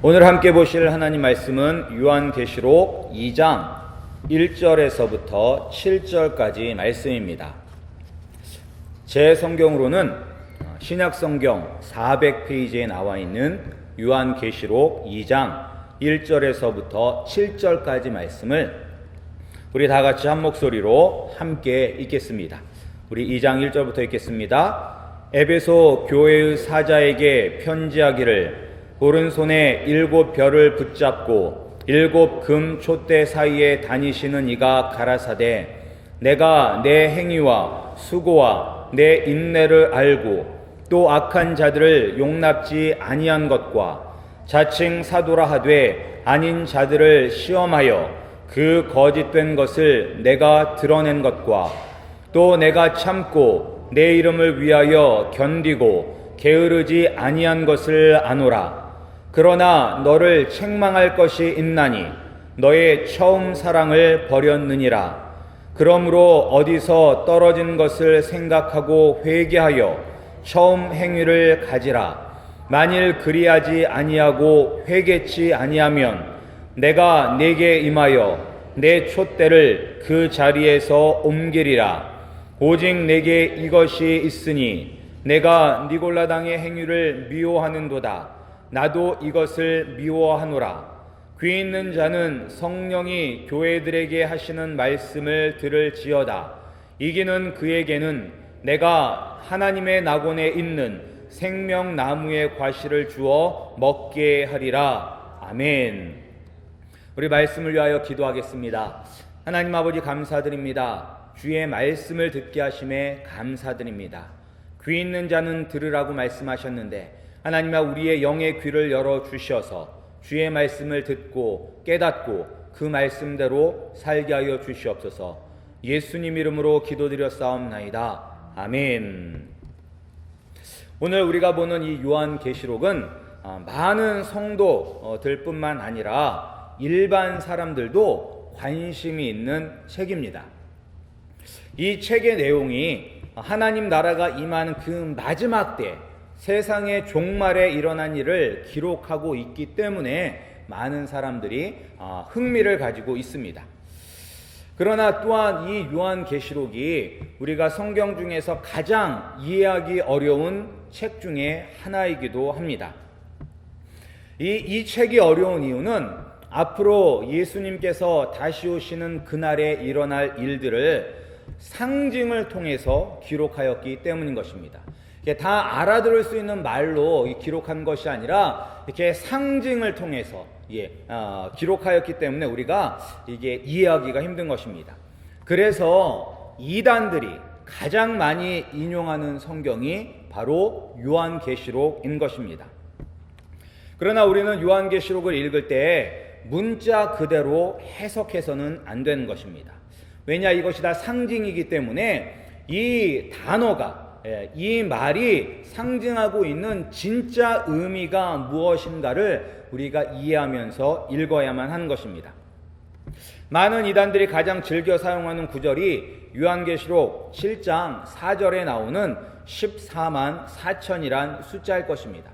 오늘 함께 보실 하나님 말씀은 요한계시록 2장 1절에서부터 7절까지 말씀입니다. 제 성경으로는 신약성경 400페이지에 나와 있는 요한계시록 2장 1절에서부터 7절까지 말씀을 우리 다 같이 한 목소리로 함께 읽겠습니다. 우리 2장 1절부터 읽겠습니다. 에베소 교회의 사자에게 편지하기를 오른손에 7 별을 붙잡고 7 금 촛대 사이에 다니시는 이가 가라사대 내가 내 행위와 수고와 내 인내를 알고 또 악한 자들을 용납지 아니한 것과 자칭 사도라 하되 아닌 자들을 시험하여 그 거짓된 것을 내가 드러낸 것과 또 내가 참고 내 이름을 위하여 견디고 게으르지 아니한 것을 아노라. 그러나 너를 책망할 것이 있나니 너의 처음 사랑을 버렸느니라. 그러므로 어디서 떨어진 것을 생각하고 회개하여 처음 행위를 가지라. 만일 그리하지 아니하고 회개치 아니하면 내가 네게 임하여 내 촛대를 그 자리에서 옮기리라. 오직 내게 이것이 있으니 내가 니골라당의 행위를 미워하는도다. 나도 이것을 미워하노라. 귀 있는 자는 성령이 교회들에게 하시는 말씀을 들을지어다. 이기는 그에게는 내가 하나님의 낙원에 있는 생명나무의 과실을 주어 먹게 하리라. 아멘. 우리 말씀을 위하여 기도하겠습니다. 하나님 아버지 감사드립니다. 주의 말씀을 듣게 하심에 감사드립니다. 귀 있는 자는 들으라고 말씀하셨는데 하나님아 우리의 영의 귀를 열어주셔서 주의 말씀을 듣고 깨닫고 그 말씀대로 살게 하여 주시옵소서. 예수님 이름으로 기도드렸사옵나이다. 아멘. 오늘 우리가 보는 이 요한계시록은 많은 성도들 뿐만 아니라 일반 사람들도 관심이 있는 책입니다. 이 책의 내용이 하나님 나라가 임하는 그 마지막 때 세상의 종말에 일어난 일을 기록하고 있기 때문에 많은 사람들이 흥미를 가지고 있습니다. 그러나 또한 이 요한계시록이 우리가 성경 중에서 가장 이해하기 어려운 책 중에 하나이기도 합니다. 이 책이 어려운 이유는 앞으로 예수님께서 다시 오시는 그날에 일어날 일들을 상징을 통해서 기록하였기 때문인 것입니다. 다 알아들을 수 있는 말로 기록한 것이 아니라 이렇게 상징을 통해서 기록하였기 때문에 우리가 이게 이해하기가 힘든 것입니다. 그래서 이단들이 가장 많이 인용하는 성경이 바로 요한계시록인 것입니다. 그러나 우리는 요한계시록을 읽을 때 문자 그대로 해석해서는 안 되는 것입니다. 왜냐, 이것이 다 상징이기 때문에 이 단어가 이 말이 상징하고 있는 진짜 의미가 무엇인가를 우리가 이해하면서 읽어야만 하는 것입니다. 많은 이단들이 가장 즐겨 사용하는 구절이 요한계시록 7장 4절에 나오는 14만 4천이란 숫자일 것입니다.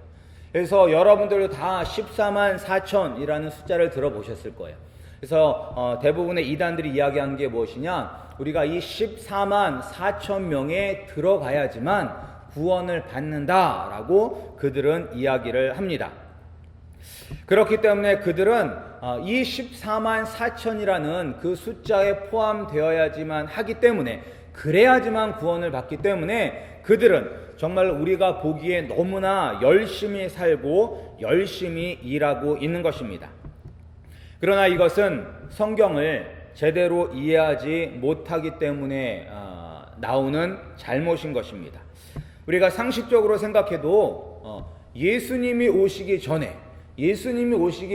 그래서 여러분들도 다 14만 4천이라는 숫자를 들어보셨을 거예요. 그래서 대부분의 이단들이 이야기하는 게 무엇이냐, 우리가 이 14만 4천 명에 들어가야지만 구원을 받는다라고 그들은 이야기를 합니다. 그렇기 때문에 그들은 이 14만 4천이라는 그 숫자에 포함되어야지만 하기 때문에, 그래야지만 구원을 받기 때문에 그들은 정말 우리가 보기에 너무나 열심히 살고 열심히 일하고 있는 것입니다. 그러나 이것은 성경을 제대로 이해하지 못하기 때문에 나오는 잘못인 것입니다. 우리가 상식적으로 생각해도 예수님이 오시기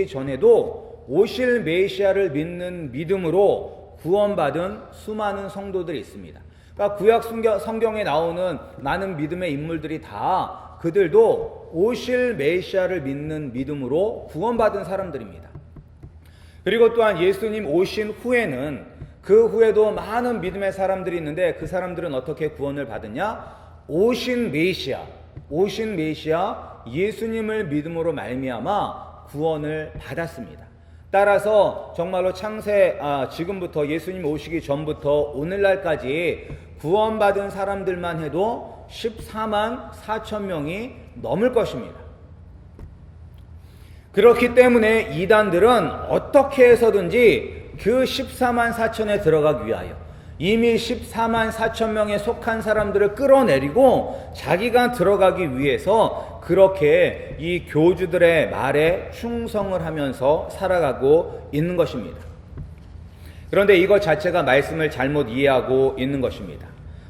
전에도 오실 메시아를 믿는 믿음으로 구원받은 수많은 성도들이 있습니다. 그러니까 구약 성경에 나오는 많은 믿음의 인물들이 다 그들도 오실 메시아를 믿는 믿음으로 구원받은 사람들입니다. 그리고 또한 예수님 오신 후에는 그 후에도 많은 믿음의 사람들이 있는데 그 사람들은 어떻게 구원을 받으냐? 오신 메시아 예수님을 믿음으로 말미암아 구원을 받았습니다. 따라서 정말로 지금부터 예수님 오시기 전부터 오늘날까지 구원받은 사람들만 해도 14만 4천 명이 넘을 것입니다. 그렇기 때문에 이단들은 어떻게 해서든지 그 14만 4천에 들어가기 위하여 이미 14만 4천 명에 속한 사람들을 끌어내리고 자기가 들어가기 위해서 그렇게 이 교주들의 말에 충성을 하면서 살아가고 있는 것입니다. 그런데 이것 자체가 말씀을 잘못 이해하고 있는 것입니다.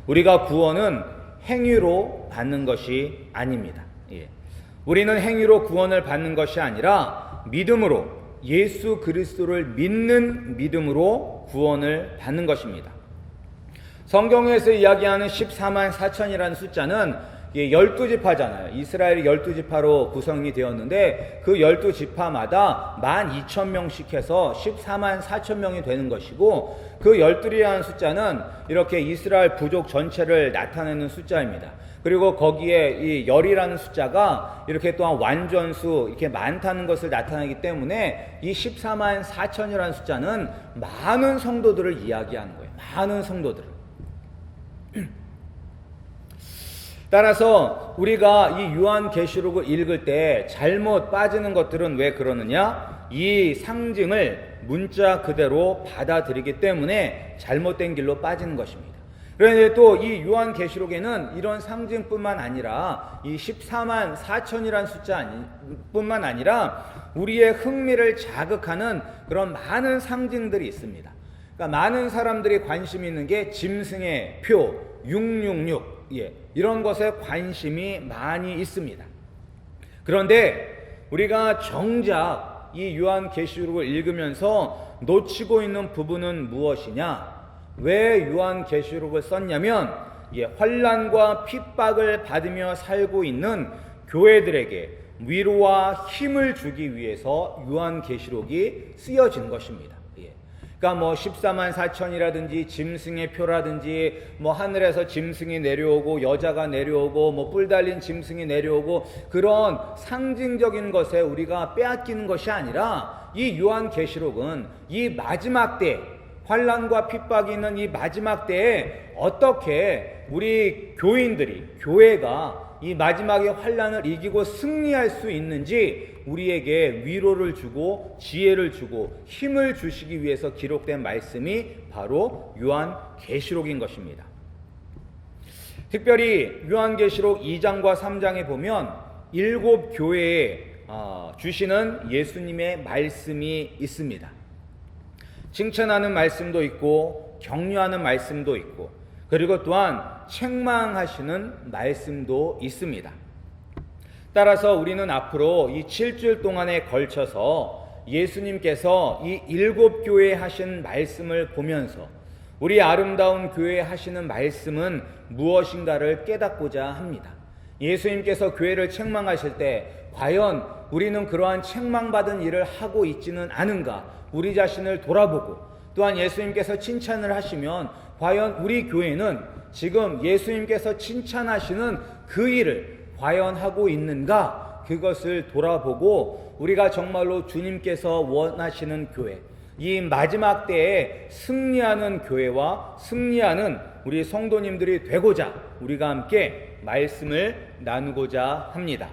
우리가 구원은 행위로 받는 것이 아닙니다. 우리는 행위로 구원을 받는 것이 아니라 믿음으로, 예수 그리스도를 믿는 믿음으로 구원을 받는 것입니다. 성경에서 이야기하는 14만 4천이라는 숫자는 12지파잖아요. 이스라엘이 12지파로 구성이 되었는데 그 12지파마다 12,000명씩 해서 14만 4천 명이 되는 것이고, 그 12이라는 숫자는 이렇게 이스라엘 부족 전체를 나타내는 숫자입니다. 그리고 거기에 이 열이라는 숫자가 이렇게 또한 완전수, 이렇게 많다는 것을 나타내기 때문에 이 14만 4천이라는 숫자는 많은 성도들을 이야기하는 거예요. 많은 성도들을. 따라서 우리가 이 요한계시록을 읽을 때 잘못 빠지는 것들은 왜 그러느냐? 이 상징을 문자 그대로 받아들이기 때문에 잘못된 길로 빠지는 것입니다. 그런데 또 이 요한계시록에는 이런 상징뿐만 아니라 이 14만 4천이라는 숫자뿐만 아니라 우리의 흥미를 자극하는 그런 많은 상징들이 있습니다. 그러니까 많은 사람들이 관심 있는 게 짐승의 표, 666, 이런 것에 관심이 많이 있습니다. 그런데 우리가 정작 이 요한계시록을 읽으면서 놓치고 있는 부분은 무엇이냐? 왜 요한계시록을 썼냐면 환난과 핍박을 받으며 살고 있는 교회들에게 위로와 힘을 주기 위해서 요한계시록이 쓰여진 것입니다. 그러니까 뭐 14만 4천이라든지 짐승의 표라든지 뭐 하늘에서 짐승이 내려오고 여자가 내려오고 뭐 뿔 달린 짐승이 내려오고 그런 상징적인 것에 우리가 빼앗기는 것이 아니라 이 요한계시록은 이 마지막 때, 환난과 핍박이 있는 이 마지막 때에 어떻게 우리 교회가 이 마지막의 환난을 이기고 승리할 수 있는지 우리에게 위로를 주고 지혜를 주고 힘을 주시기 위해서 기록된 말씀이 바로 요한계시록인 것입니다. 특별히 요한계시록 2장과 3장에 보면 7 교회에 주시는 예수님의 말씀이 있습니다. 칭찬하는 말씀도 있고 격려하는 말씀도 있고 그리고 또한 책망하시는 말씀도 있습니다. 따라서 우리는 앞으로 이 7주일 동안에 걸쳐서 예수님께서 이 7 교회에 하신 말씀을 보면서 우리 아름다운 교회에 하시는 말씀은 무엇인가를 깨닫고자 합니다. 예수님께서 교회를 책망하실 때 과연 우리는 그러한 책망받은 일을 하고 있지는 않은가? 우리 자신을 돌아보고 또한 예수님께서 칭찬을 하시면 과연 우리 교회는 지금 예수님께서 칭찬하시는 그 일을 과연 하고 있는가? 그것을 돌아보고 우리가 정말로 주님께서 원하시는 교회, 이 마지막 때에 승리하는 교회와 승리하는 우리 성도님들이 되고자 우리가 함께 말씀을 나누고자 합니다.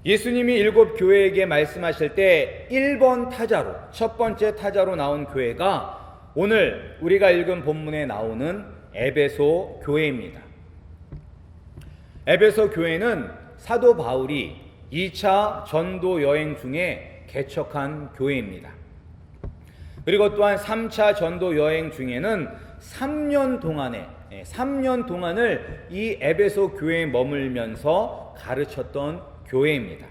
예수님이 7 교회에게 말씀하실 때 1번 타자로, 첫 번째 타자로 나온 교회가 오늘 우리가 읽은 본문에 나오는 에베소 교회입니다. 에베소 교회는 사도 바울이 2차 전도 여행 중에 개척한 교회입니다. 그리고 또한 3차 전도 여행 중에는 3년 동안을 이 에베소 교회에 머물면서 가르쳤던 교회입니다.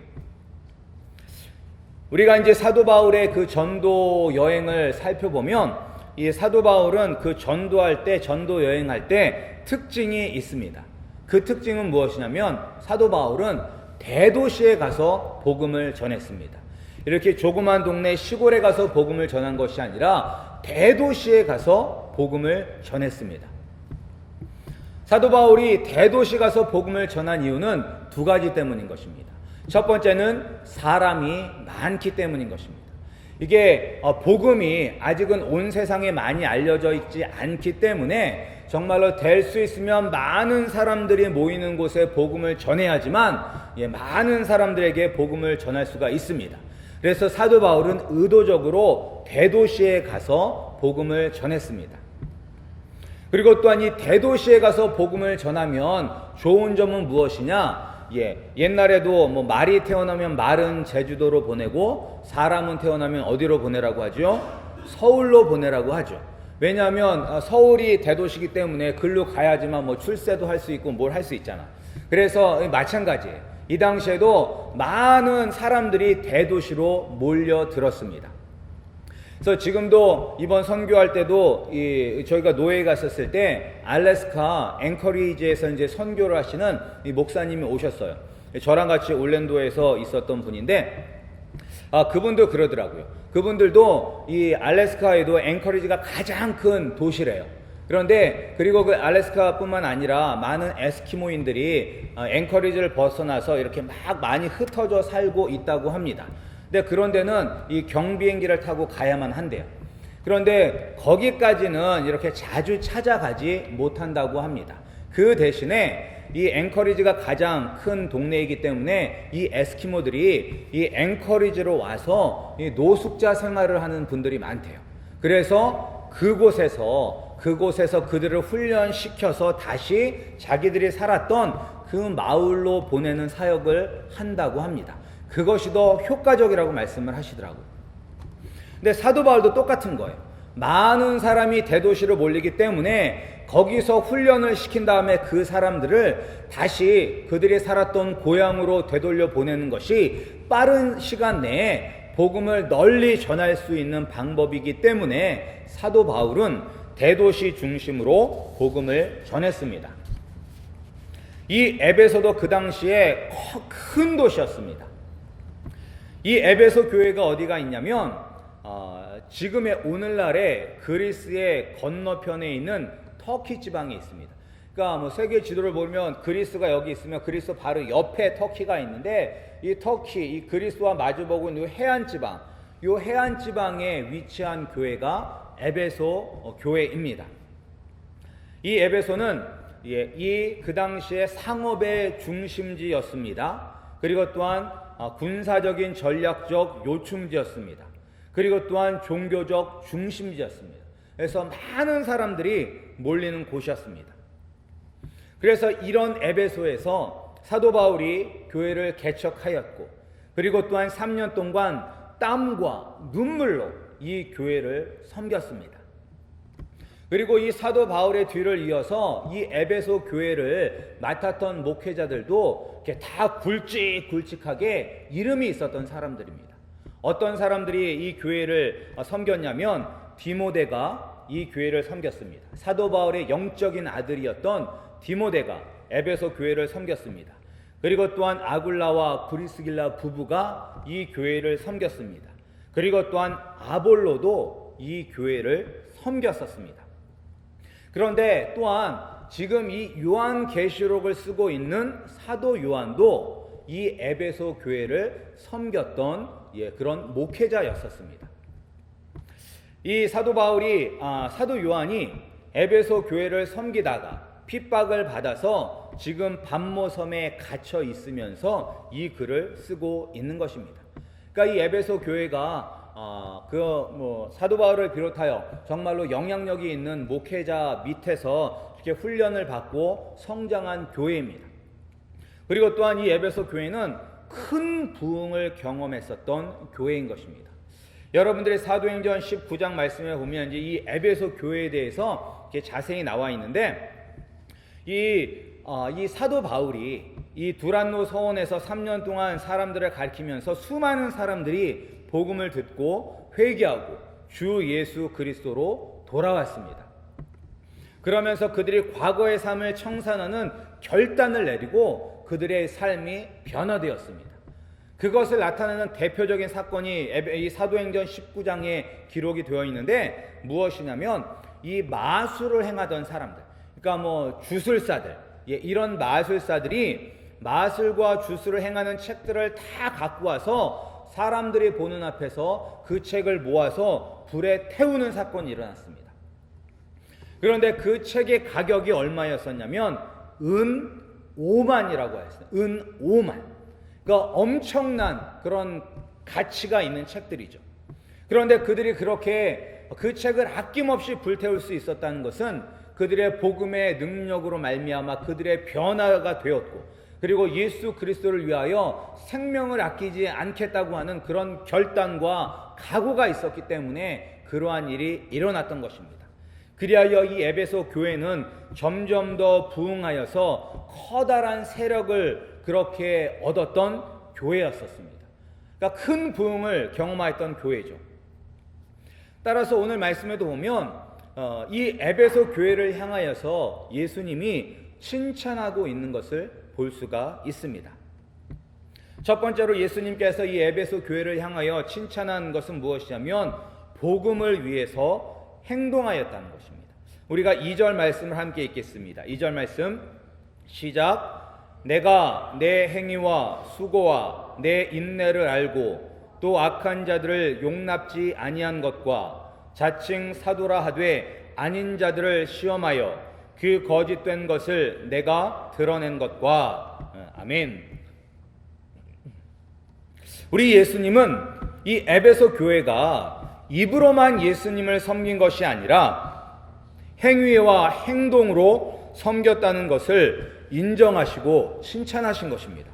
우리가 이제 사도 바울의 그 전도 여행을 살펴보면 이 사도 바울은 그 전도할 때, 전도 여행할 때 특징이 있습니다. 그 특징은 무엇이냐면 사도 바울은 대도시에 가서 복음을 전했습니다. 이렇게 조그만 동네 시골에 가서 복음을 전한 것이 아니라 대도시에 가서 복음을 전했습니다. 사도 바울이 대도시 가서 복음을 전한 이유는 2가지 때문인 것입니다. 첫 번째는 사람이 많기 때문인 것입니다. 이게 복음이 아직은 온 세상에 많이 알려져 있지 않기 때문에 정말로 될 수 있으면 많은 사람들이 모이는 곳에 복음을 전해야지만 많은 사람들에게 복음을 전할 수가 있습니다. 그래서 사도 바울은 의도적으로 대도시에 가서 복음을 전했습니다. 그리고 또한 이 대도시에 가서 복음을 전하면 좋은 점은 무엇이냐? 옛날에도 뭐 말이 태어나면 말은 제주도로 보내고 사람은 태어나면 어디로 보내라고 하죠? 서울로 보내라고 하죠. 왜냐하면 서울이 대도시이기 때문에 글로 가야지만 뭐 출세도 할 수 있고 뭘 할 수 있잖아. 그래서 마찬가지예요. 이 당시에도 많은 사람들이 대도시로 몰려들었습니다. 그래서 지금도 이번 선교할 때도 저희가 노예에 갔었을 때 알래스카 앵커리지에서 이제 선교를 하시는 이 목사님이 오셨어요. 저랑 같이 올랜도에서 있었던 분인데 그분도 그러더라고요. 그분들도 이 알래스카에도 앵커리지가 가장 큰 도시래요. 그런데 그리고 그 알래스카뿐만 아니라 많은 에스키모인들이 앵커리지를 벗어나서 이렇게 막 많이 흩어져 살고 있다고 합니다. 근데 그런 데는 이 경비행기를 타고 가야만 한대요. 그런데 거기까지는 이렇게 자주 찾아가지 못한다고 합니다. 그 대신에 이 앵커리지가 가장 큰 동네이기 때문에 이 에스키모들이 이 앵커리지로 와서 이 노숙자 생활을 하는 분들이 많대요. 그래서 그곳에서 그들을 훈련시켜서 다시 자기들이 살았던 그 마을로 보내는 사역을 한다고 합니다. 그것이 더 효과적이라고 말씀을 하시더라고요. 근데 사도 바울도 똑같은 거예요. 많은 사람이 대도시로 몰리기 때문에 거기서 훈련을 시킨 다음에 그 사람들을 다시 그들이 살았던 고향으로 되돌려 보내는 것이 빠른 시간 내에 복음을 널리 전할 수 있는 방법이기 때문에 사도 바울은 대도시 중심으로 복음을 전했습니다. 이 에베소도 그 당시에 큰 도시였습니다. 이 에베소 교회가 어디가 있냐면 지금의 오늘날의 그리스의 건너편에 있는 터키 지방에 있습니다. 그러니까 뭐 세계 지도를 보면 그리스가 여기 있으면 그리스 바로 옆에 터키가 있는데 이 터키, 이 그리스와 마주보고 있는 해안 지방에 위치한 교회가 에베소 교회입니다. 이 에베소는 그 당시에 상업의 중심지였습니다. 그리고 또한 군사적인 전략적 요충지였습니다. 그리고 또한 종교적 중심지였습니다. 그래서 많은 사람들이 몰리는 곳이었습니다. 그래서 이런 에베소에서 사도 바울이 교회를 개척하였고, 그리고 또한 3년 동안 땀과 눈물로 이 교회를 섬겼습니다. 그리고 이 사도 바울의 뒤를 이어서 이 에베소 교회를 맡았던 목회자들도 이렇게 다 굵직굵직하게 이름이 있었던 사람들입니다. 어떤 사람들이 이 교회를 섬겼냐면 디모데가 이 교회를 섬겼습니다. 사도 바울의 영적인 아들이었던 디모데가 에베소 교회를 섬겼습니다. 그리고 또한 아굴라와 브리스길라 부부가 이 교회를 섬겼습니다. 그리고 또한 아볼로도 이 교회를 섬겼었습니다. 그런데 또한 지금 이 요한계시록을 쓰고 있는 사도 요한도 이 에베소 교회를 섬겼던 그런 목회자였었습니다. 이 사도 요한이 에베소 교회를 섬기다가 핍박을 받아서 지금 밤모섬에 갇혀 있으면서 이 글을 쓰고 있는 것입니다. 그러니까 이 에베소 교회가 사도 바울을 비롯하여 정말로 영향력이 있는 목회자 밑에서 이렇게 훈련을 받고 성장한 교회입니다. 그리고 또한 이 에베소 교회는 큰 부흥을 경험했었던 교회인 것입니다. 여러분들이 사도행전 19장 말씀에 보면 이제 이 에베소 교회에 대해서 이렇게 자세히 나와 있는데 이 사도 바울이 이 두란노 서원에서 3년 동안 사람들을 가르치면서 수많은 사람들이 복음을 듣고 회개하고 주 예수 그리스도로 돌아왔습니다. 그러면서 그들이 과거의 삶을 청산하는 결단을 내리고 그들의 삶이 변화되었습니다. 그것을 나타내는 대표적인 사건이 이 사도행전 19장에 기록이 되어 있는데 무엇이냐면 이 마술을 행하던 사람들, 그러니까 주술사들, 이런 마술사들이 마술과 주술을 행하는 책들을 다 갖고 와서 사람들이 보는 앞에서 그 책을 모아서 불에 태우는 사건이 일어났습니다. 그런데 그 책의 가격이 얼마였었냐면 은 5만이라고 했어요. 은 5만. 그러니까 엄청난 그런 가치가 있는 책들이죠. 그런데 그들이 그렇게 그 책을 아낌없이 불태울 수 있었다는 것은 그들의 복음의 능력으로 말미암아 그들의 변화가 되었고, 그리고 예수 그리스도를 위하여 생명을 아끼지 않겠다고 하는 그런 결단과 각오가 있었기 때문에 그러한 일이 일어났던 것입니다. 그리하여 이 에베소 교회는 점점 더 부흥하여서 커다란 세력을 그렇게 얻었던 교회였었습니다. 그러니까 큰 부흥을 경험하였던 교회죠. 따라서 오늘 말씀에도 보면 이 에베소 교회를 향하여서 예수님이 칭찬하고 있는 것을 볼 수가 있습니다. 첫 번째로 예수님께서 이 에베소 교회를 향하여 칭찬한 것은 무엇이냐면 복음을 위해서 행동하였다는 것입니다. 우리가 2절 말씀을 함께 읽겠습니다. 2절 말씀 시작. 내가 내 행위와 수고와 내 인내를 알고 또 악한 자들을 용납지 아니한 것과 자칭 사도라 하되 아닌 자들을 시험하여 그 거짓된 것을 내가 드러낸 것과. 아멘. 우리 예수님은 이 에베소 교회가 입으로만 예수님을 섬긴 것이 아니라 행위와 행동으로 섬겼다는 것을 인정하시고 칭찬하신 것입니다.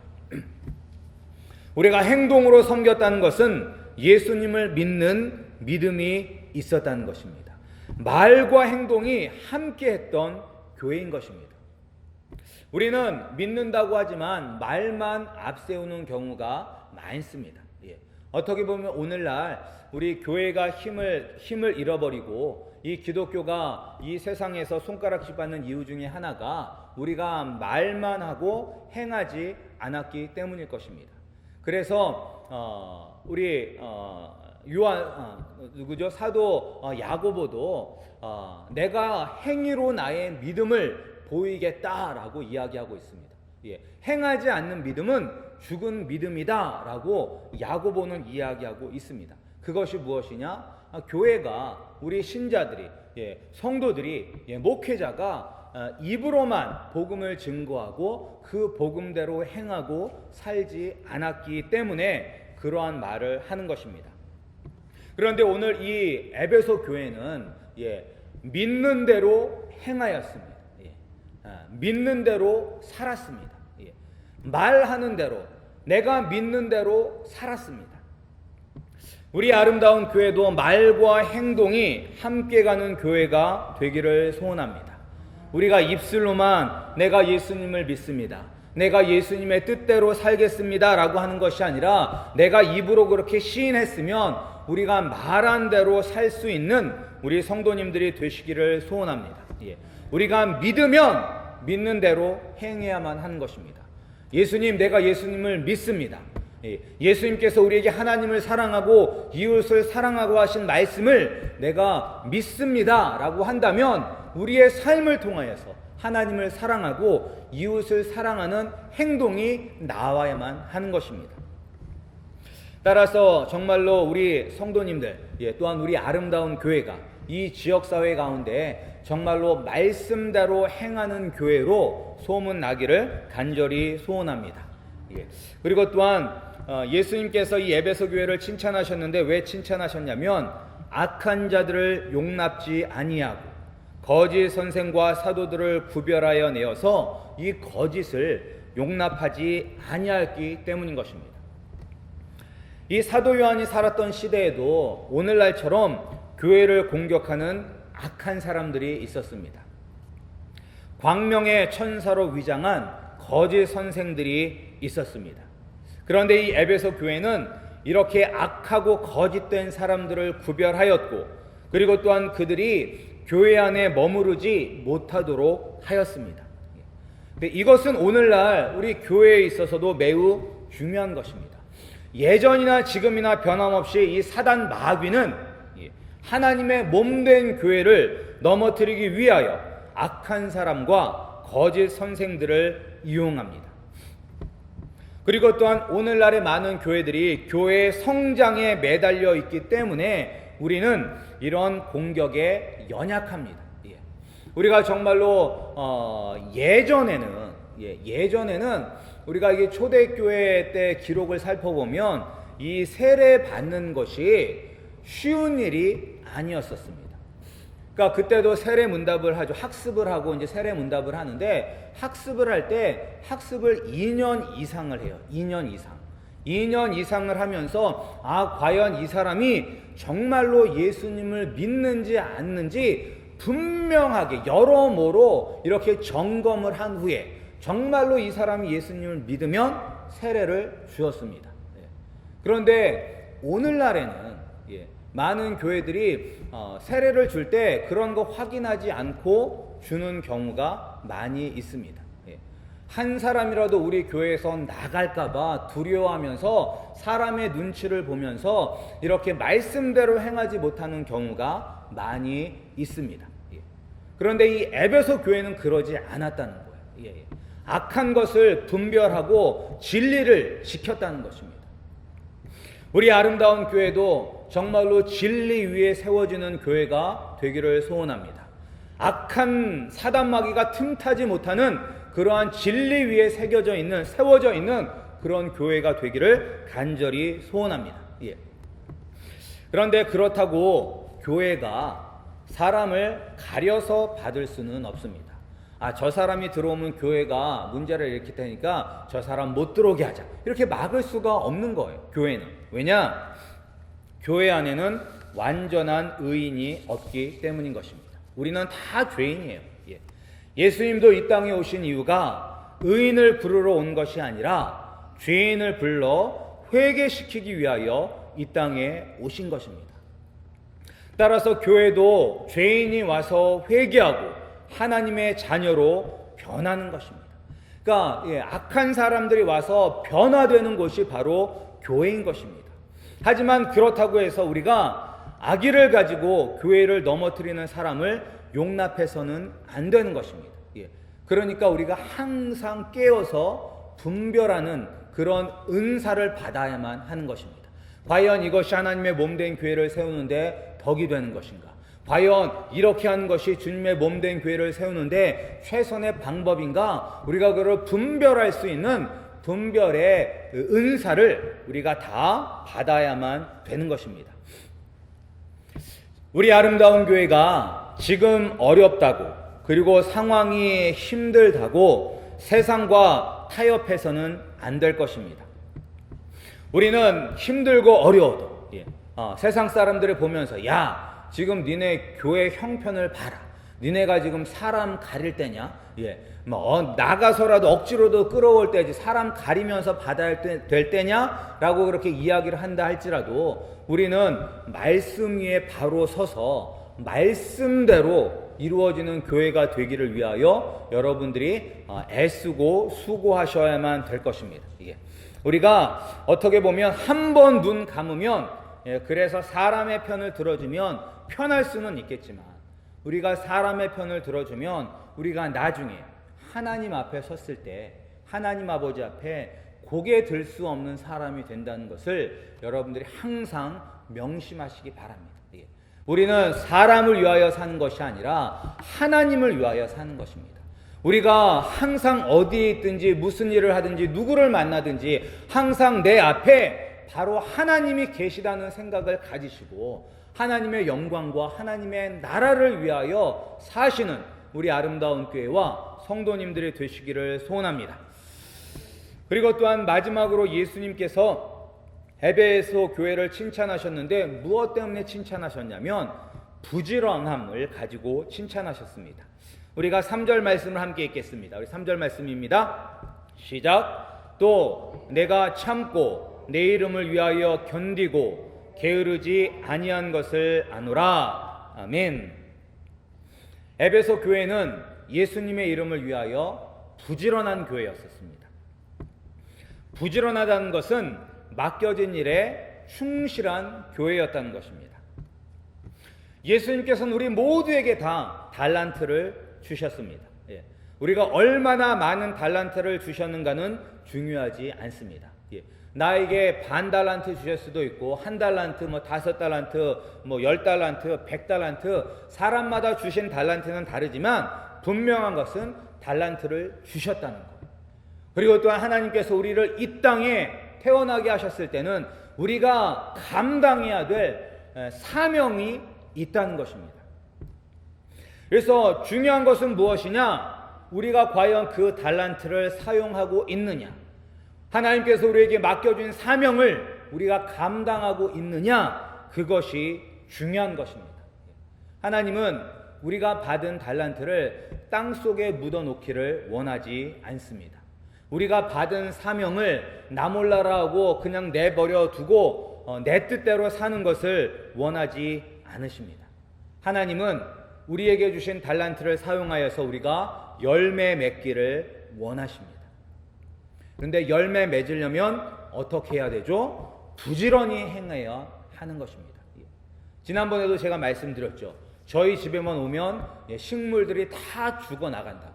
우리가 행동으로 섬겼다는 것은 예수님을 믿는 믿음이 있었다는 것입니다. 말과 행동이 함께 했던 교회인 것입니다. 우리는 믿는다고 하지만 말만 앞세우는 경우가 많습니다. 어떻게 보면 오늘날 우리 교회가 힘을 잃어버리고 이 기독교가 이 세상에서 손가락질 받는 이유 중에 하나가 우리가 말만 하고 행하지 않았기 때문일 것입니다. 그래서 우리 사도 야고보도 내가 행위로 나의 믿음을 보이겠다라고 이야기하고 있습니다. 행하지 않는 믿음은 죽은 믿음이다라고 야고보는 이야기하고 있습니다. 그것이 무엇이냐? 교회가 우리 신자들이 성도들이 목회자가 입으로만 복음을 증거하고 그 복음대로 행하고 살지 않았기 때문에 그러한 말을 하는 것입니다. 그런데 오늘 이 에베소 교회는 믿는 대로 행하였습니다. 믿는 대로 살았습니다. 말하는 대로, 내가 믿는 대로 살았습니다. 우리 아름다운 교회도 말과 행동이 함께 가는 교회가 되기를 소원합니다. 우리가 입술로만 내가 예수님을 믿습니다, 내가 예수님의 뜻대로 살겠습니다 라고 하는 것이 아니라 내가 입으로 그렇게 시인했으면 우리가 말한 대로 살 수 있는 우리 성도님들이 되시기를 소원합니다. 우리가 믿으면 믿는 대로 행해야만 하는 것입니다. 예수님, 내가 예수님을 믿습니다. 예수님께서 우리에게 하나님을 사랑하고 이웃을 사랑하고 하신 말씀을 내가 믿습니다 라고 한다면 우리의 삶을 통하여서 하나님을 사랑하고 이웃을 사랑하는 행동이 나와야만 하는 것입니다. 따라서 정말로 우리 성도님들, 또한 우리 아름다운 교회가 이 지역사회 가운데 정말로 말씀대로 행하는 교회로 소문나기를 간절히 소원합니다. 그리고 또한 예수님께서 이 에베소 교회를 칭찬하셨는데 왜 칭찬하셨냐면 악한 자들을 용납지 아니하고 거짓 선생과 사도들을 구별하여 내어서 이 거짓을 용납하지 아니하였기 때문인 것입니다. 이 사도 요한이 살았던 시대에도 오늘날처럼 교회를 공격하는 악한 사람들이 있었습니다. 광명의 천사로 위장한 거짓 선생들이 있었습니다. 그런데 이 에베소 교회는 이렇게 악하고 거짓된 사람들을 구별하였고, 그리고 또한 그들이 교회 안에 머무르지 못하도록 하였습니다. 이것은 오늘날 우리 교회에 있어서도 매우 중요한 것입니다. 예전이나 지금이나 변함없이 이 사단 마귀는 하나님의 몸된 교회를 넘어뜨리기 위하여 악한 사람과 거짓 선생들을 이용합니다. 그리고 또한 오늘날의 많은 교회들이 교회의 성장에 매달려 있기 때문에 우리는 이런 공격에 연약합니다. 우리가 정말로 예전에는 우리가 이게 초대교회 때 기록을 살펴보면 이 세례 받는 것이 쉬운 일이 아니었었습니다. 그러니까 그때도 세례 문답을 하죠. 학습을 하고 이제 세례 문답을 하는데 학습을 할 때 학습을 2년 이상을 해요. 2년 이상을 하면서 과연 이 사람이 정말로 예수님을 믿는지 않는지 분명하게 여러모로 이렇게 점검을 한 후에 정말로 이 사람이 예수님을 믿으면 세례를 주었습니다. 그런데 오늘날에는 많은 교회들이 세례를 줄 때 그런 거 확인하지 않고 주는 경우가 많이 있습니다. 한 사람이라도 우리 교회에서 나갈까봐 두려워하면서 사람의 눈치를 보면서 이렇게 말씀대로 행하지 못하는 경우가 많이 있습니다. 그런데 이 에베소 교회는 그러지 않았다는 거예요. 악한 것을 분별하고 진리를 지켰다는 것입니다. 우리 아름다운 교회도 정말로 진리 위에 세워지는 교회가 되기를 소원합니다. 악한 사단마귀가 틈타지 못하는 그러한 진리 위에 세워져 있는 그런 교회가 되기를 간절히 소원합니다. 그런데 그렇다고 교회가 사람을 가려서 받을 수는 없습니다. 저 사람이 들어오면 교회가 문제를 일으킬 테니까 저 사람 못 들어오게 하자. 이렇게 막을 수가 없는 거예요. 교회는. 왜냐? 교회 안에는 완전한 의인이 없기 때문인 것입니다. 우리는 다 죄인이에요. 예수님도 이 땅에 오신 이유가 의인을 부르러 온 것이 아니라 죄인을 불러 회개시키기 위하여 이 땅에 오신 것입니다. 따라서 교회도 죄인이 와서 회개하고 하나님의 자녀로 변하는 것입니다. 그러니까 악한 사람들이 와서 변화되는 곳이 바로 교회인 것입니다. 하지만 그렇다고 해서 우리가 악의를 가지고 교회를 넘어뜨리는 사람을 용납해서는 안 되는 것입니다. 그러니까 우리가 항상 깨어서 분별하는 그런 은사를 받아야만 하는 것입니다. 과연 이것이 하나님의 몸된 교회를 세우는데 덕이 되는 것인가? 과연 이렇게 하는 것이 주님의 몸된 교회를 세우는데 최선의 방법인가? 우리가 그걸 분별할 수 있는 분별의 은사를 우리가 다 받아야만 되는 것입니다. 우리 아름다운 교회가 지금 어렵다고 그리고 상황이 힘들다고 세상과 타협해서는 안 될 것입니다. 우리는 힘들고 어려워도 세상 사람들을 보면서 지금 니네 교회 형편을 봐라. 니네가 지금 사람 가릴 때냐? 나가서라도 억지로도 끌어올 때지 사람 가리면서 받아야 될 때냐? 라고 그렇게 이야기를 한다 할지라도 우리는 말씀 위에 바로 서서 말씀대로 이루어지는 교회가 되기를 위하여 여러분들이 애쓰고 수고하셔야만 될 것입니다. 우리가 어떻게 보면 한 번 눈 감으면 그래서 사람의 편을 들어주면 편할 수는 있겠지만 우리가 사람의 편을 들어주면 우리가 나중에 하나님 앞에 섰을 때 하나님 아버지 앞에 고개 들 수 없는 사람이 된다는 것을 여러분들이 항상 명심하시기 바랍니다. 우리는 사람을 위하여 사는 것이 아니라 하나님을 위하여 사는 것입니다. 우리가 항상 어디에 있든지 무슨 일을 하든지 누구를 만나든지 항상 내 앞에 바로 하나님이 계시다는 생각을 가지시고 하나님의 영광과 하나님의 나라를 위하여 사시는 우리 아름다운 교회와 성도님들이 되시기를 소원합니다. 그리고 또한 마지막으로 예수님께서 에베소 교회를 칭찬하셨는데 무엇 때문에 칭찬하셨냐면 부지런함을 가지고 칭찬하셨습니다. 우리가 3절 말씀을 함께 읽겠습니다. 우리 3절 말씀입니다. 시작. 또 내가 참고 내 이름을 위하여 견디고 게으르지 아니한 것을 아노라. 아멘. 에베소 교회는 예수님의 이름을 위하여 부지런한 교회였었습니다. 부지런하다는 것은 맡겨진 일에 충실한 교회였다는 것입니다. 예수님께서는 우리 모두에게 다 달란트를 주셨습니다. 우리가 얼마나 많은 달란트를 주셨는가는 중요하지 않습니다. 예. 나에게 반 달란트 주실 수도 있고, 한 달란트, 뭐 5달란트, 뭐 10달란트, 100달란트, 사람마다 주신 달란트는 다르지만 분명한 것은 달란트를 주셨다는 거예요. 그리고 또한 하나님께서 우리를 이 땅에 태어나게 하셨을 때는 우리가 감당해야 될 사명이 있다는 것입니다. 그래서 중요한 것은 무엇이냐? 우리가 과연 그 달란트를 사용하고 있느냐? 하나님께서 우리에게 맡겨준 사명을 우리가 감당하고 있느냐? 그것이 중요한 것입니다. 하나님은 우리가 받은 달란트를 땅속에 묻어놓기를 원하지 않습니다. 우리가 받은 사명을 나 몰라라 하고 그냥 내버려 두고 내 뜻대로 사는 것을 원하지 않으십니다. 하나님은 우리에게 주신 달란트를 사용하여서 우리가 열매 맺기를 원하십니다. 그런데 열매 맺으려면 어떻게 해야 되죠? 부지런히 행해야 하는 것입니다. 지난번에도 제가 말씀드렸죠. 저희 집에만 오면 식물들이 다 죽어나간다.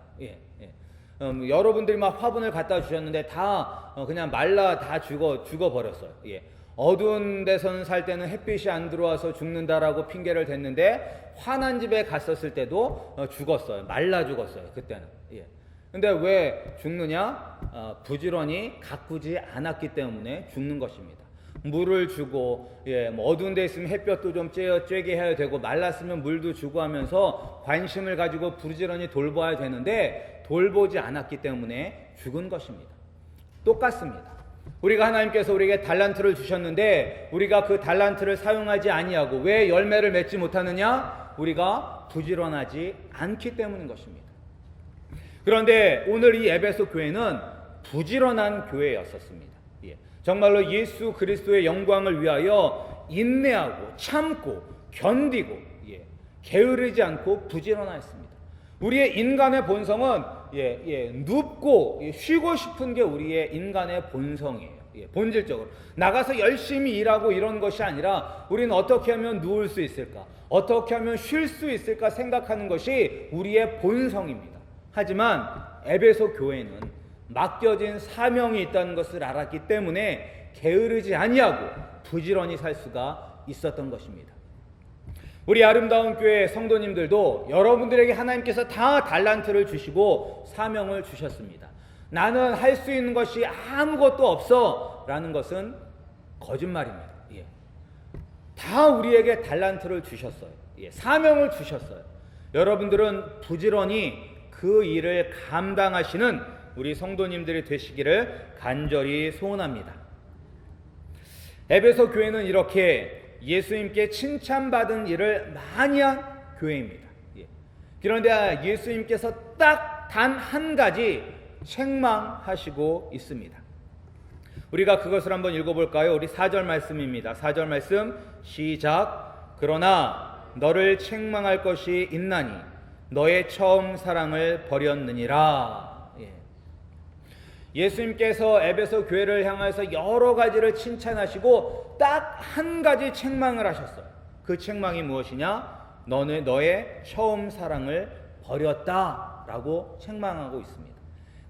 여러분들이 막 화분을 갖다 주셨는데 다 그냥 말라 다 죽어버렸어요. 어두운 데서는 살 때는 햇빛이 안 들어와서 죽는다라고 핑계를 댔는데 환한 집에 갔었을 때도 죽었어요. 말라 죽었어요. 그때는. 근데 왜 죽느냐? 부지런히 가꾸지 않았기 때문에 죽는 것입니다. 물을 주고, 뭐 어두운 데 있으면 햇볕도 좀 쬐게 해야 되고, 말랐으면 물도 주고 하면서 관심을 가지고 부지런히 돌봐야 되는데 돌보지 않았기 때문에 죽은 것입니다. 똑같습니다. 우리가 하나님께서 우리에게 달란트를 주셨는데 우리가 그 달란트를 사용하지 아니하고 왜 열매를 맺지 못하느냐? 우리가 부지런하지 않기 때문인 것입니다. 그런데 오늘 이 에베소 교회는 부지런한 교회였었습니다. 정말로 예수 그리스도의 영광을 위하여 인내하고 참고 견디고 게으르지 않고 부지런하였습니다. 우리의 인간의 본성은 눕고 쉬고 싶은 게 우리의 인간의 본성이에요. 본질적으로 나가서 열심히 일하고 이런 것이 아니라 우리는 어떻게 하면 누울 수 있을까? 어떻게 하면 쉴 수 있을까 생각하는 것이 우리의 본성입니다. 하지만 에베소 교회는 맡겨진 사명이 있다는 것을 알았기 때문에 게으르지 아니하고 부지런히 살 수가 있었던 것입니다. 우리 아름다운 교회 성도님들도 여러분들에게 하나님께서 다 달란트를 주시고 사명을 주셨습니다. 나는 할 수 있는 것이 아무것도 없어 라는 것은 거짓말입니다. 다 우리에게 달란트를 주셨어요. 사명을 주셨어요. 여러분들은 부지런히 그 일을 감당하시는 우리 성도님들이 되시기를 간절히 소원합니다. 에베소 교회는 이렇게 예수님께 칭찬받은 일을 많이 한 교회입니다. 그런데 예수님께서 딱 단 한 가지 책망하시고 있습니다. 우리가 그것을 한번 읽어볼까요? 우리 4절 말씀입니다. 4절 말씀 시작. 그러나 너를 책망할 것이 있나니 너의 처음 사랑을 버렸느니라. 예수님께서 에베소 교회를 향해서 여러 가지를 칭찬하시고 딱 한 가지 책망을 하셨어요. 그 책망이 무엇이냐? 너는 너의 처음 사랑을 버렸다라고 책망하고 있습니다.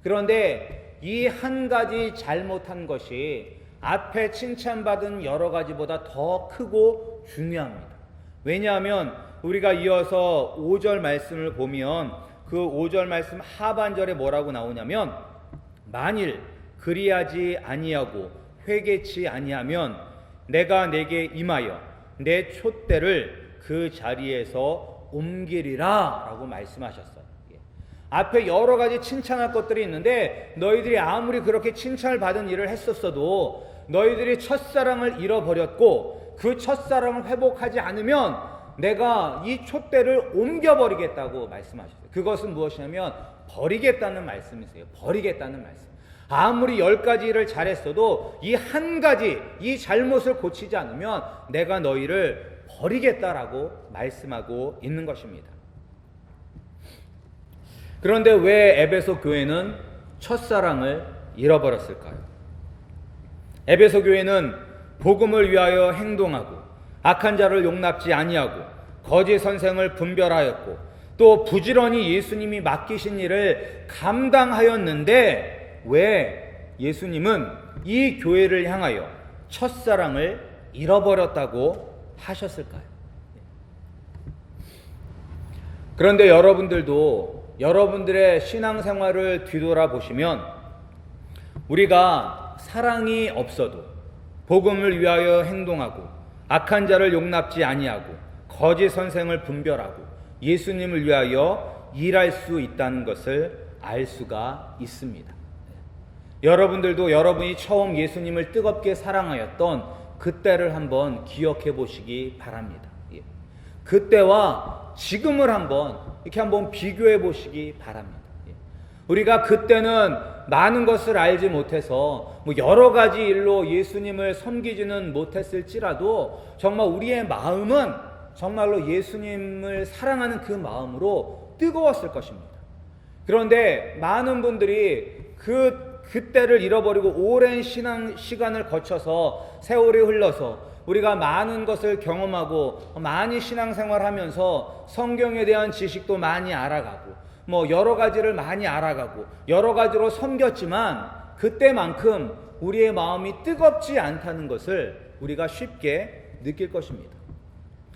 그런데 이 한 가지 잘못한 것이 앞에 칭찬받은 여러 가지보다 더 크고 중요합니다. 왜냐하면 우리가 이어서 5절 말씀을 보면 그 5절 말씀 하반절에 뭐라고 나오냐면 만일 그리하지 아니하고 회개치 아니하면 내가 내게 임하여 내 촛대를 그 자리에서 옮기리라 라고 말씀하셨어요. 앞에 여러 가지 칭찬할 것들이 있는데 너희들이 아무리 그렇게 칭찬을 받은 일을 했었어도 너희들이 첫사랑을 잃어버렸고 그 첫사랑을 회복하지 않으면 내가 이 촛대를 옮겨버리겠다고 말씀하셨어요. 그것은 무엇이냐면 버리겠다는 말씀이세요. 버리겠다는 말씀. 아무리 10가지 일을 잘했어도 이 한 가지, 이 잘못을 고치지 않으면 내가 너희를 버리겠다라고 말씀하고 있는 것입니다. 그런데 왜 에베소 교회는 첫사랑을 잃어버렸을까요? 에베소 교회는 복음을 위하여 행동하고 악한 자를 용납지 아니하고 거짓 선생을 분별하였고 또 부지런히 예수님이 맡기신 일을 감당하였는데 왜 예수님은 이 교회를 향하여 첫사랑을 잃어버렸다고 하셨을까요? 그런데 여러분들도 여러분들의 신앙생활을 뒤돌아보시면 우리가 사랑이 없어도 복음을 위하여 행동하고 악한 자를 용납지 아니하고 거짓 선생을 분별하고 예수님을 위하여 일할 수 있다는 것을 알 수가 있습니다. 여러분들도 여러분이 처음 예수님을 뜨겁게 사랑하였던 그때를 한번 기억해 보시기 바랍니다. 그때와 지금을 한번 이렇게 한번 비교해 보시기 바랍니다. 우리가 그때는 많은 것을 알지 못해서 여러 가지 일로 예수님을 섬기지는 못했을지라도 정말 우리의 마음은 정말로 예수님을 사랑하는 그 마음으로 뜨거웠을 것입니다. 그런데 많은 분들이 그때를 잃어버리고 오랜 신앙 시간을 거쳐서 세월이 흘러서 우리가 많은 것을 경험하고 많이 신앙생활하면서 성경에 대한 지식도 많이 알아가고 여러 가지를 많이 알아가고 여러 가지로 섬겼지만 그때만큼 우리의 마음이 뜨겁지 않다는 것을 우리가 쉽게 느낄 것입니다.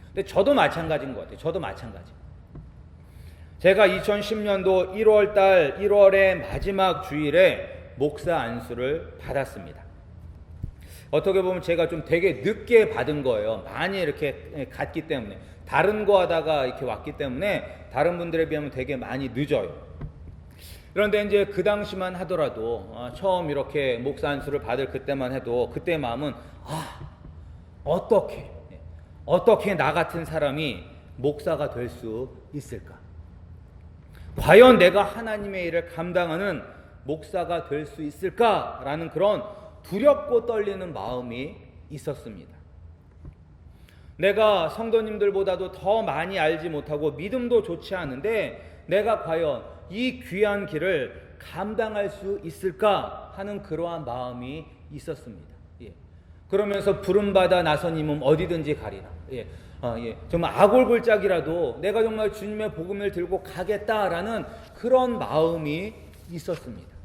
근데 저도 마찬가지인 것 같아요. 저도 마찬가지. 제가 2010년도 1월의 마지막 주일에 목사 안수를 받았습니다. 어떻게 보면 제가 좀 되게 늦게 받은 거예요. 많이 이렇게 갔기 때문에. 다른 거 하다가 이렇게 왔기 때문에 다른 분들에 비하면 되게 많이 늦어요. 그런데 이제 그 당시만 하더라도 처음 이렇게 목사 안수를 받을 그때만 해도 그때 마음은 어떻게 나 같은 사람이 목사가 될 수 있을까? 과연 내가 하나님의 일을 감당하는 목사가 될 수 있을까라는 그런 두렵고 떨리는 마음이 있었습니다. 내가 성도님들보다도 더 많이 알지 못하고 믿음도 좋지 않은데 내가 과연 이 귀한 길을 감당할 수 있을까 하는 그러한 마음이 있었습니다. 그러면서 부름받아 나선 이몸 어디든지 가리라. 정말 아골골짝이라도 내가 정말 주님의 복음을 들고 가겠다라는 그런 마음이 있었습니다.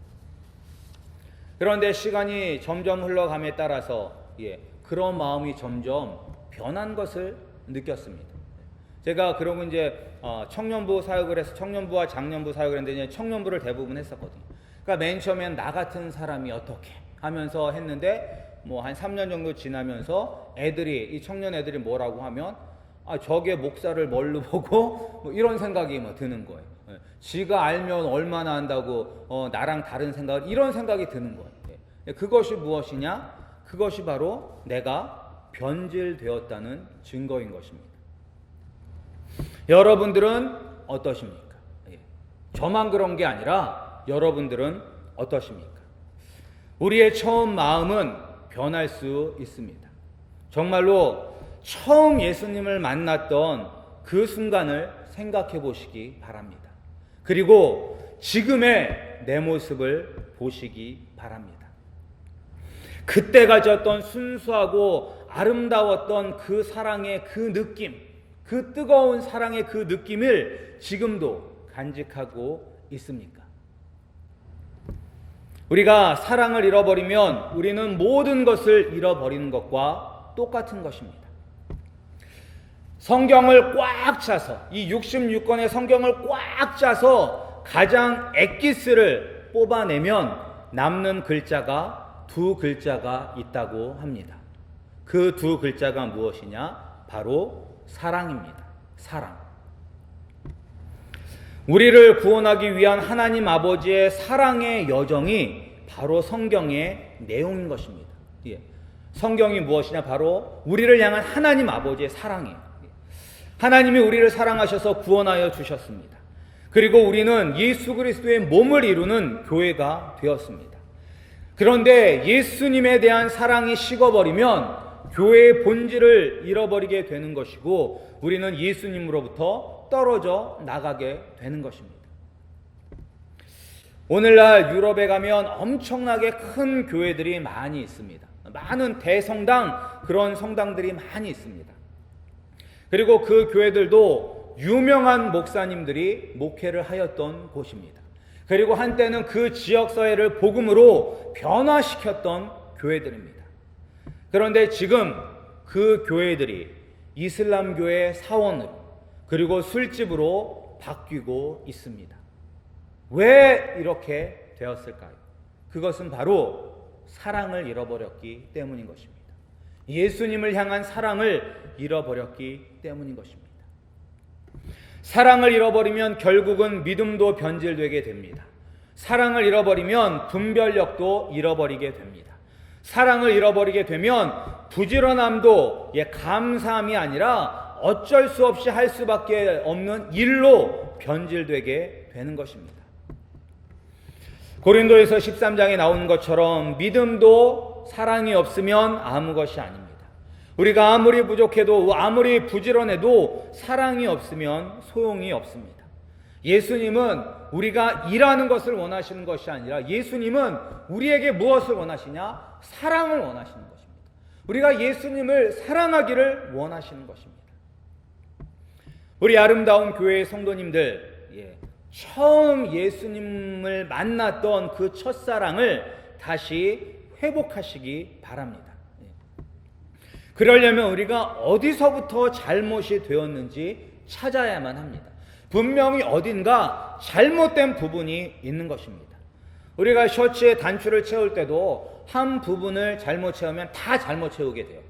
그런데 시간이 점점 흘러감에 따라서 그런 마음이 점점 변한 것을 느꼈습니다. 제가 그러고 이제 청년부 사역을 해서 청년부와 장년부 사역을 했는데 청년부를 대부분 했었거든요. 그러니까 맨 처음엔 나 같은 사람이 어떻게 하면서 했는데 한 3년 정도 지나면서 이 청년 애들이 뭐라고 하면 저게 목사를 뭘로 보고 이런 생각이 드는 거예요. 지가 알면 얼마나 안다고 나랑 다른 생각 이런 생각이 드는 거예요. 그것이 무엇이냐? 그것이 바로 내가 변질되었다는 증거인 것입니다. 여러분들은 어떠십니까? 저만 그런 게 아니라 여러분들은 어떠십니까? 우리의 처음 마음은 변할 수 있습니다. 정말로 처음 예수님을 만났던 그 순간을 생각해 보시기 바랍니다. 그리고 지금의 내 모습을 보시기 바랍니다. 그때 가졌던 순수하고 아름다웠던 그 사랑의 그 느낌, 그 뜨거운 사랑의 그 느낌을 지금도 간직하고 있습니까? 우리가 사랑을 잃어버리면 우리는 모든 것을 잃어버리는 것과 똑같은 것입니다. 성경을 꽉 차서 이 66권의 성경을 꽉 짜서 가장 엑기스를 뽑아내면 남는 글자가 두 글자가 있다고 합니다. 그 두 글자가 무엇이냐? 바로 사랑입니다. 사랑. 우리를 구원하기 위한 하나님 아버지의 사랑의 여정이 바로 성경의 내용인 것입니다. 성경이 무엇이냐? 바로 우리를 향한 하나님 아버지의 사랑이에요. 하나님이 우리를 사랑하셔서 구원하여 주셨습니다. 그리고 우리는 예수 그리스도의 몸을 이루는 교회가 되었습니다. 그런데 예수님에 대한 사랑이 식어버리면 교회의 본질을 잃어버리게 되는 것이고 우리는 예수님으로부터 떨어져 나가게 되는 것입니다. 오늘날 유럽에 가면 엄청나게 큰 교회들이 많이 있습니다. 많은 대성당, 그런 성당들이 많이 있습니다. 그리고 그 교회들도 유명한 목사님들이 목회를 하였던 곳입니다. 그리고 한때는 그 지역사회를 복음으로 변화시켰던 교회들입니다. 그런데 지금 그 교회들이 이슬람교의 사원으로 그리고 술집으로 바뀌고 있습니다. 왜 이렇게 되었을까요? 그것은 바로 사랑을 잃어버렸기 때문인 것입니다. 예수님을 향한 사랑을 잃어버렸기 때문인 것입니다. 사랑을 잃어버리면 결국은 믿음도 변질되게 됩니다. 사랑을 잃어버리면 분별력도 잃어버리게 됩니다. 사랑을 잃어버리게 되면 부지런함도 감사함이 아니라 어쩔 수 없이 할 수밖에 없는 일로 변질되게 되는 것입니다. 고린도에서 13장에 나오는 것처럼 믿음도 사랑이 없으면 아무 것이 아닙니다. 우리가 아무리 부족해도 아무리 부지런해도 사랑이 없으면 소용이 없습니다. 예수님은 우리가 일하는 것을 원하시는 것이 아니라 예수님은 우리에게 무엇을 원하시냐? 사랑을 원하시는 것입니다. 우리가 예수님을 사랑하기를 원하시는 것입니다. 우리 아름다운 교회의 성도님들, 처음 예수님을 만났던 그 첫사랑을 다시 회복하시기 바랍니다. 그러려면 우리가 어디서부터 잘못이 되었는지 찾아야만 합니다. 분명히 어딘가 잘못된 부분이 있는 것입니다. 우리가 셔츠에 단추를 채울 때도 한 부분을 잘못 채우면 다 잘못 채우게 돼요.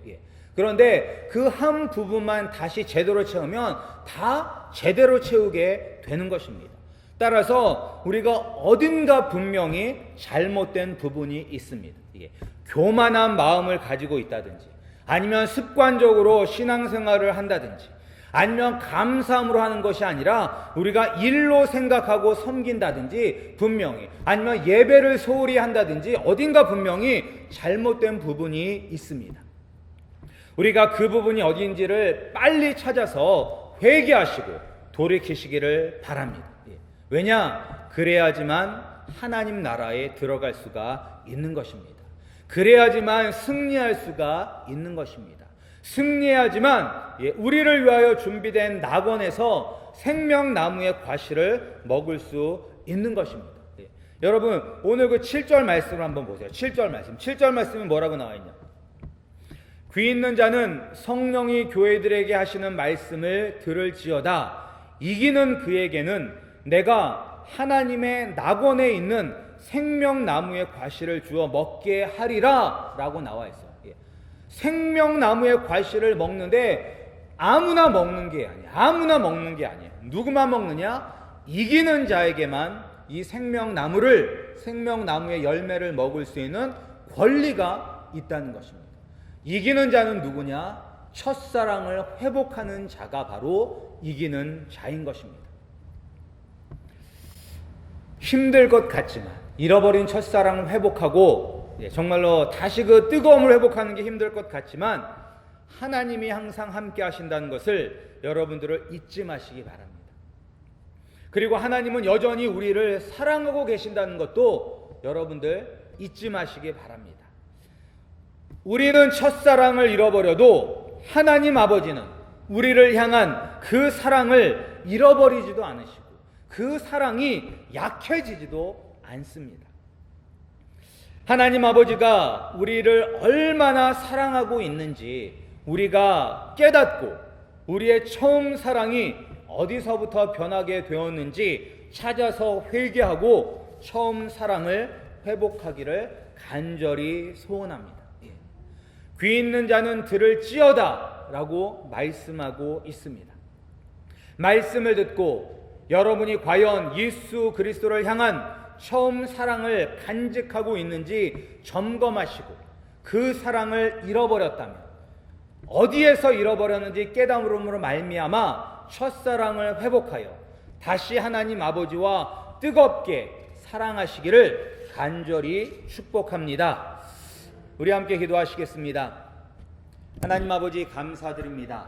그런데 그 한 부분만 다시 제대로 채우면 다 제대로 채우게 되는 것입니다. 따라서 우리가 어딘가 분명히 잘못된 부분이 있습니다. 교만한 마음을 가지고 있다든지, 아니면 습관적으로 신앙생활을 한다든지, 아니면 감사함으로 하는 것이 아니라 우리가 일로 생각하고 섬긴다든지, 분명히 아니면 예배를 소홀히 한다든지 어딘가 분명히 잘못된 부분이 있습니다. 우리가 그 부분이 어디인지를 빨리 찾아서 회개하시고 돌이키시기를 바랍니다. 왜냐? 그래야지만 하나님 나라에 들어갈 수가 있는 것입니다. 그래야지만 승리할 수가 있는 것입니다. 승리해야지만 우리를 위하여 준비된 낙원에서 생명나무의 과실을 먹을 수 있는 것입니다. 여러분, 오늘 그 7절 말씀을 한번 보세요. 7절 말씀. 7절 말씀은 뭐라고 나와 있냐? 귀 있는 자는 성령이 교회들에게 하시는 말씀을 들을지어다. 이기는 그에게는 내가 하나님의 낙원에 있는 생명나무의 과실을 주어 먹게 하리라 라고 나와 있어요. 생명나무의 과실을 먹는데 아무나 먹는 게 아니에요. 아무나 먹는 게 아니에요. 누구만 먹느냐? 이기는 자에게만 이 생명나무의 열매를 먹을 수 있는 권리가 있다는 것입니다. 이기는 자는 누구냐? 첫사랑을 회복하는 자가 바로 이기는 자인 것입니다. 힘들 것 같지만, 잃어버린 첫사랑을 회복하고 정말로 다시 그 뜨거움을 회복하는 게 힘들 것 같지만 하나님이 항상 함께 하신다는 것을 여러분들을 잊지 마시기 바랍니다. 그리고 하나님은 여전히 우리를 사랑하고 계신다는 것도 여러분들 잊지 마시기 바랍니다. 우리는 첫사랑을 잃어버려도 하나님 아버지는 우리를 향한 그 사랑을 잃어버리지도 않으시고 그 사랑이 약해지지도 않습니다. 하나님 아버지가 우리를 얼마나 사랑하고 있는지 우리가 깨닫고 우리의 처음 사랑이 어디서부터 변하게 되었는지 찾아서 회개하고 처음 사랑을 회복하기를 간절히 소원합니다. 귀 있는 자는 들을지어다 라고 말씀하고 있습니다. 말씀을 듣고 여러분이 과연 예수 그리스도를 향한 처음 사랑을 간직하고 있는지 점검하시고 그 사랑을 잃어버렸다면 어디에서 잃어버렸는지 깨달음으로 말미암아 첫사랑을 회복하여 다시 하나님 아버지와 뜨겁게 사랑하시기를 간절히 축복합니다. 우리 함께 기도하시겠습니다. 하나님 아버지 감사드립니다.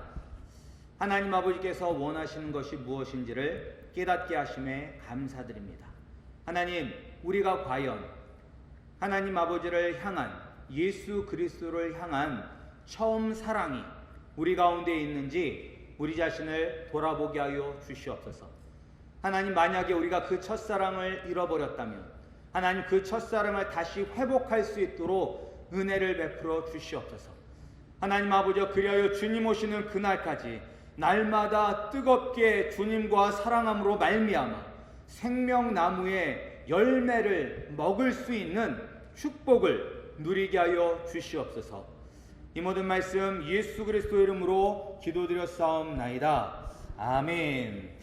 하나님 아버지께서 원하시는 것이 무엇인지를 깨닫게 하심에 감사드립니다. 하나님, 우리가 과연 하나님 아버지를 향한 예수 그리스도를 향한 처음 사랑이 우리 가운데 있는지 우리 자신을 돌아보게 하여 주시옵소서. 하나님, 만약에 우리가 그 첫사랑을 잃어버렸다면 하나님, 그 첫사랑을 다시 회복할 수 있도록 은혜를 베풀어 주시옵소서. 하나님 아버지, 그리하여 주님 오시는 그날까지 날마다 뜨겁게 주님과 사랑함으로 말미암아 생명나무의 열매를 먹을 수 있는 축복을 누리게 하여 주시옵소서. 이 모든 말씀 예수 그리스도 이름으로 기도드렸사옵나이다. 아멘.